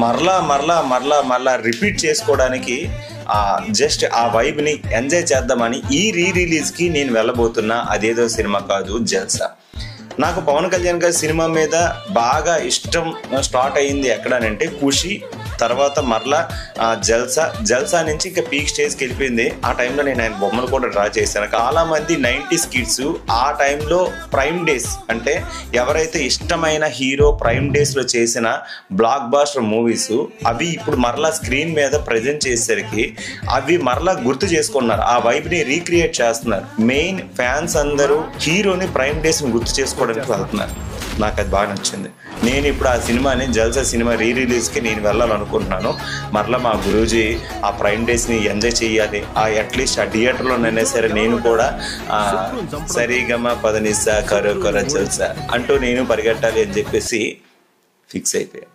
మరలా మరలా మరలా మరలా రిపీట్ చేసుకోవడానికి జస్ట్ ఆ వైబ్ని ఎంజాయ్ చేద్దామని ఈ రిలీజ్కి నేను వెళ్ళబోతున్నా. అదేదో సినిమా కాదు, జల్సా. నాకు పవన్ కళ్యాణ్ గారి సినిమా మీద బాగా ఇష్టం స్టార్ట్ అయ్యింది ఎక్కడనంటే ఖుషి, తర్వాత మరలా జల్సా నుంచి ఇంకా పీక్ స్టేజ్కి వెళ్ళిపోయింది. ఆ టైంలో నేను ఆయన బొమ్మలు కూడా డ్రా చేశాను. చాలామంది 90s కిడ్స్ ఆ టైంలో ప్రైమ్ డేస్ అంటే ఎవరైతే ఇష్టమైన హీరో ప్రైమ్ డేస్లో చేసిన బ్లాక్ బాస్టర్ మూవీస్ అవి ఇప్పుడు మరలా స్క్రీన్ మీద ప్రజెంట్ చేసేసరికి అవి మరలా గుర్తు చేసుకున్నారు, ఆ వైబ్ని రీక్రియేట్ చేస్తున్నారు. మెయిన్ ఫ్యాన్స్ అందరూ హీరోని ప్రైమ్ డేస్ని గుర్తు చేసుకోవడానికి వెళ్తున్నారు. నాకు అది బాగా నచ్చింది. నేను ఇప్పుడు ఆ సినిమాని జల్సా సినిమా రిలీజ్కి నేను వెళ్ళాలనుకుంటున్నాను. మరలా మా గురూజీ ఆ ప్రైమ్ డేస్ని ఎంజాయ్ చేయాలి, అట్లీస్ట్ ఆ థియేటర్లోనైనా సరే నేను కూడా సరిగమ పదనిసా కరో కర జల్సా అంటూ నేను పరిగెట్టాలి అని చెప్పేసి ఫిక్స్ అయిపోయాను.